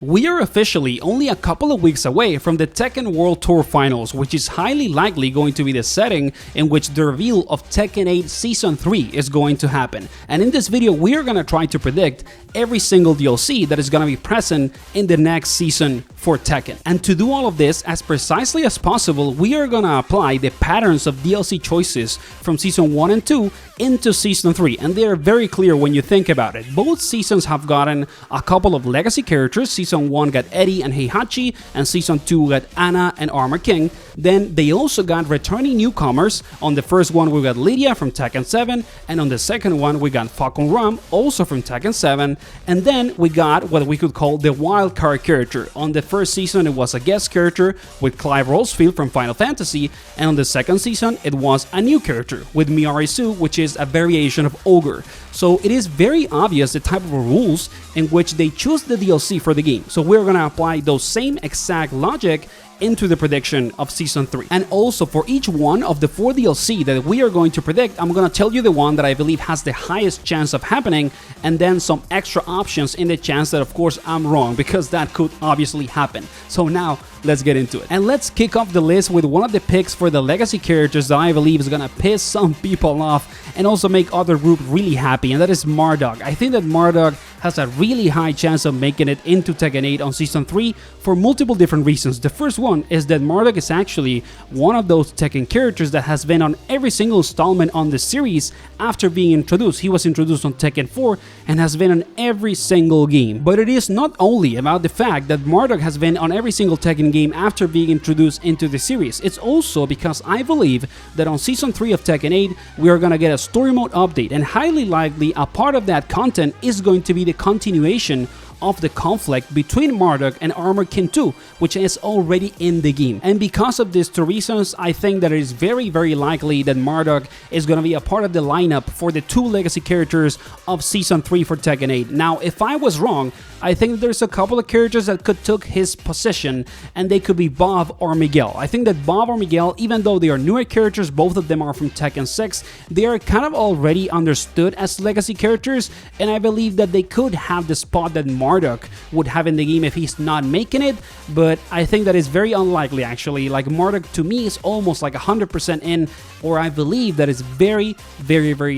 We are officially only a couple of weeks away from the Tekken World Tour Finals, which is highly likely going to be the setting in which the reveal of Tekken 8 Season 3 is going to happen. And in this video, we are going to try to predict every single DLC that is going to be present in the next season for Tekken. And to do all of this as precisely as possible, we are going to apply the patterns of DLC choices from Season 1 and 2 into Season 3. And they are very clear when you think about it. Both seasons have gotten a couple of legacy characters. Season 1 got Eddie and Heihachi, and Season 2 got Anna and Armor King. Then they also got returning newcomers. On the first one we got Lydia from Tekken 7, and on the second one we got Falcon Rum, also from Tekken 7, and then we got what we could call the Wildcard character. On the first season it was a guest character with Clive Rolesfield from Final Fantasy, and on the second season it was a new character with Miari Su, which is a variation of Ogre. So it is very obvious the type of rules in which they choose the DLC for the game. So we're gonna apply those same exact logic into the prediction of Season 3. And also for each one of the 4 DLC that we are going to predict, I'm gonna tell you the one that I believe has the highest chance of happening, and then some extra options in the chance that of course I'm wrong, because that could obviously happen. So now let's get into it. And let's kick off the list with one of the picks for the legacy characters that I believe is gonna piss some people off and also make other group really happy, and that is Marduk. I think that Marduk has a really high chance of making it into Tekken 8 on Season 3 for multiple different reasons. The first one is that Marduk is actually one of those Tekken characters that has been on every single installment on the series after being introduced. He was introduced on Tekken 4 and has been on every single game. But it is not only about the fact that Marduk has been on every single Tekken game after being introduced into the series. It's also because I believe that on Season 3 of Tekken 8 we are gonna get a story mode update, and highly likely a part of that content is going to be the continuation of the conflict between Marduk and Armor King 2, which is already in the game. And because of these two reasons, I think that it is very likely that Marduk is going to be a part of the lineup for the 2 legacy characters of Season 3 for Tekken 8. Now, if I was wrong, I think there's a couple of characters that could take his position, and they could be Bob or Miguel. I think that Bob or Miguel, even though they are newer characters, both of them are from Tekken 6, they are kind of already understood as legacy characters, and I believe that they could have the spot that Marduk would have in the game if he's not making it, but I think that is very unlikely actually. Like, Marduk to me is almost like 100% in, or I believe that it's very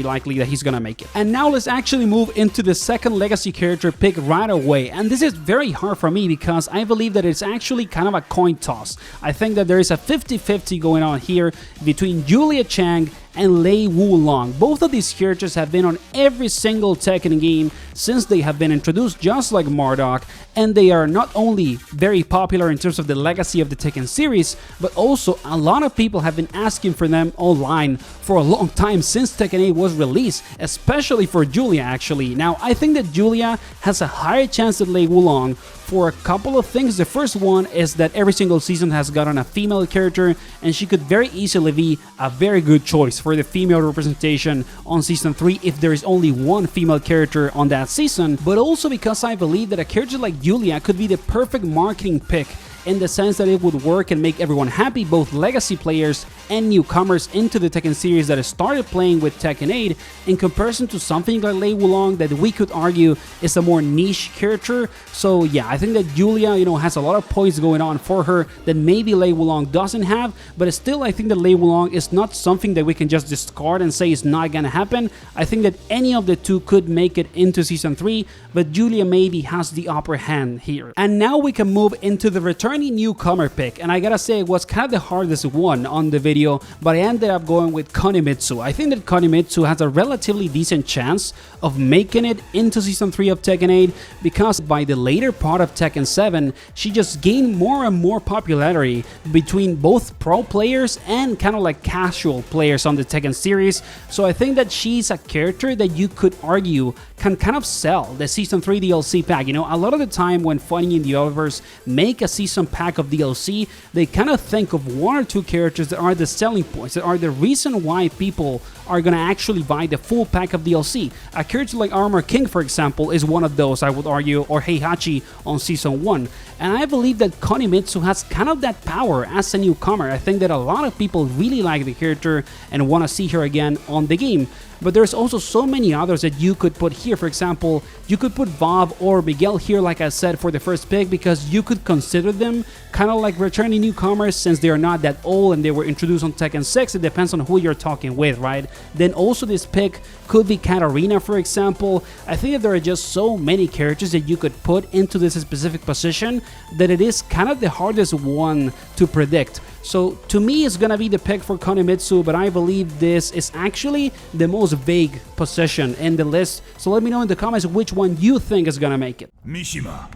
likely that he's gonna make it. And now let's actually move into the second legacy character pick right away. And this is very hard for me because I believe that it's actually kind of a coin toss. I think that there is a 50-50 going on here between Julia Chang and Lei Wulong. Both of these characters have been on every single Tekken game since they have been introduced, just like Marduk, and they are not only very popular in terms of the legacy of the Tekken series, but also a lot of people have been asking for them online for a long time since Tekken 8 was released, especially for Julia actually. Now, I think that Julia has a higher chance than Lei Wulong for a couple of things. The first one is that every single season has gotten a female character, and she could very easily be a very good choice for the female representation on Season 3 if there is only one female character on that season, but also because I believe that a character like Julia could be the perfect marketing pick in the sense that it would work and make everyone happy, both legacy players and newcomers into the Tekken series that started playing with Tekken 8, in comparison to something like Lei Wulong that we could argue is a more niche character. So yeah, I think that Julia, has a lot of points going on for her that maybe Lei Wulong doesn't have, but still I think that Lei Wulong is not something that we can just discard and say it's not gonna happen. I think that any of the 2 could make it into Season 3, but Julia maybe has the upper hand here. And now we can move into the returning newcomer pick, and I gotta say it was kind of the hardest one on the video, but I ended up going with Konimitsu. I think that Konimitsu has a relatively decent chance of making it into Season 3 of Tekken 8 because by the later part of Tekken 7, she just gained more and more popularity between both pro players and kind of like casual players on the Tekken series. So I think that she's a character that you could argue can kind of sell the Season 3 DLC pack. A lot of the time when Fighting in the Universe make a season pack of DLC, they kind of think of 1 or 2 characters that are the selling points, that are the reason why people are gonna actually buy the full pack of DLC. A character like Armor King, for example, is one of those, I would argue, or Heihachi on Season 1. And I believe that Konimitsu has kind of that power as a newcomer. I think that a lot of people really like the character and want to see her again on the game. But there's also so many others that you could put here. For example, you could put Bob or Miguel here, like I said, for the first pick, because you could consider them kind of like returning newcomers since they are not that old and they were introduced on Tekken 6. It depends on who you're talking with, right? Then also this pick could be Katarina, for example. I think that there are just so many characters that you could put into this specific position that it is kind of the hardest one to predict. So to me, it's gonna be the pick for Konimitsu, but I believe this is actually the most vague position in the list. So let me know in the comments which one you think is gonna make it. Mishima,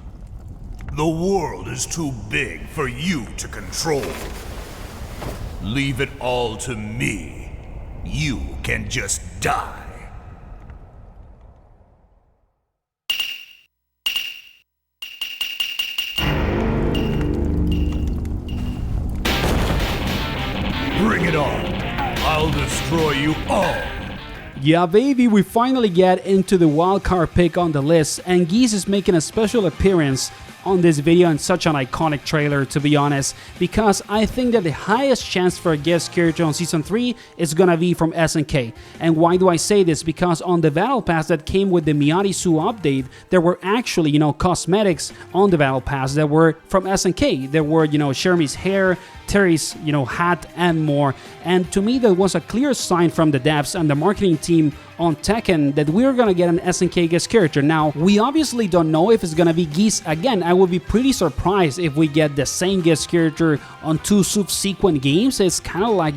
the world is too big for you to control. Leave it all to me. You can just die. Bring it on. I'll destroy you all. Yeah, baby, we finally get into the wildcard pick on the list, and Geese is making a special appearance on this video in such an iconic trailer, to be honest, because I think that the highest chance for a guest character on Season 3 is gonna be from SNK. And why do I say this? Because on the Battle Pass that came with the Miyari-Su update, there were actually, cosmetics on the Battle Pass that were from SNK. There were, Shermie's hair, Terry's, hat, and more. And to me, that was a clear sign from the devs and the marketing team on Tekken that we're gonna get an SNK guest character. Now, we obviously don't know if it's gonna be Geese again. I would be pretty surprised if we get the same guest character on 2 subsequent games. It's kind of like,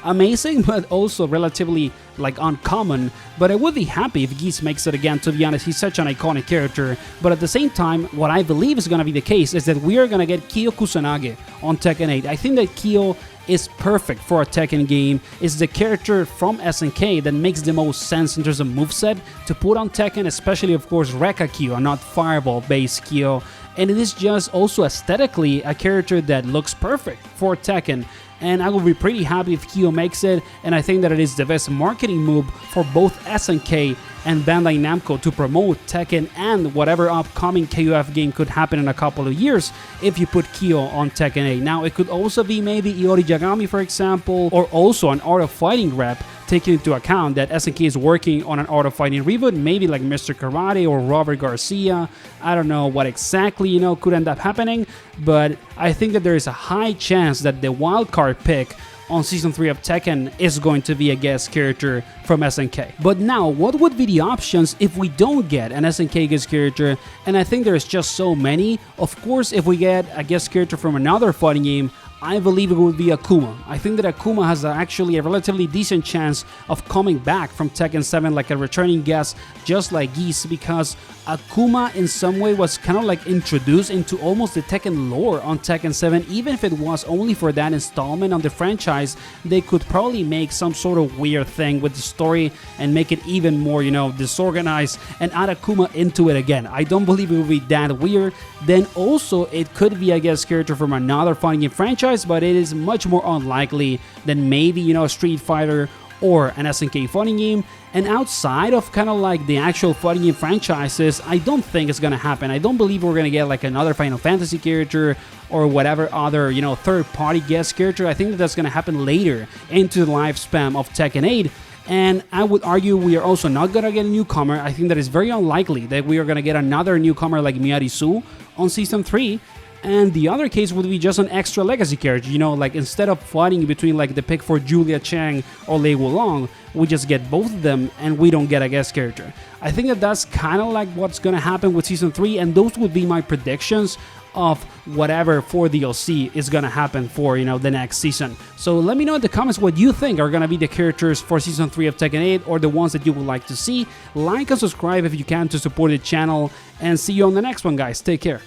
amazing, but also relatively uncommon. But I would be happy if Geese makes it again, to be honest. He's such an iconic character. But at the same time, what I believe is gonna be the case is that we are gonna get Kyo Kusanagi on Tekken 8. I think that Kyo is perfect for a Tekken game. It's the character from SNK that makes the most sense in terms of moveset to put on Tekken, especially of course Rekka Kyo and not Fireball based Kyo. And it is just also aesthetically a character that looks perfect for Tekken. And I will be pretty happy if Kyo makes it, and I think that it is the best marketing move for both SNK and Bandai Namco to promote Tekken and whatever upcoming KOF game could happen in a couple of years if you put Kyo on Tekken 8. Now, it could also be maybe Iori Yagami, for example, or also an Art of Fighting rep, taking into account that SNK is working on an Art of Fighting reboot, maybe like Mr. Karate or Robert Garcia. I don't know what exactly, could end up happening, but I think that there is a high chance that the wildcard pick on Season 3 of Tekken is going to be a guest character from SNK. But now, what would be the options if we don't get an SNK guest character? And I think there's just so many. Of course, if we get a guest character from another fighting game, I believe it would be Akuma. I think that Akuma has actually a relatively decent chance of coming back from Tekken 7 like a returning guest, just like Geese, because Akuma in some way was kind of like introduced into almost the Tekken lore on Tekken 7. Even if it was only for that installment on the franchise, they could probably make some sort of weird thing with the story and make it even more, disorganized and add Akuma into it again. I don't believe it would be that weird. Then also, it could be a guest character from another fighting game franchise, but it is much more unlikely than maybe, Street Fighter or an SNK fighting game. And outside of kind of like the actual fighting game franchises, I don't think it's gonna happen. I don't believe we're gonna get like another Final Fantasy character or whatever other, third-party guest character. I think that that's gonna happen later into the lifespan of Tekken 8. And I would argue we are also not gonna get a newcomer. I think that it's very unlikely that we are gonna get another newcomer like Miyari-Su on Season 3. And the other case would be just an extra legacy character, like instead of fighting between like the pick for Julia Chang or Lei Wulong, we just get both of them and we don't get a guest character. I think that that's kind of like what's gonna happen with Season 3, and those would be my predictions of whatever 4 DLC is gonna happen for, the next season. So let me know in the comments what you think are gonna be the characters for Season 3 of Tekken 8 or the ones that you would like to see. Like and subscribe if you can to support the channel, and see you on the next one, guys. Take care.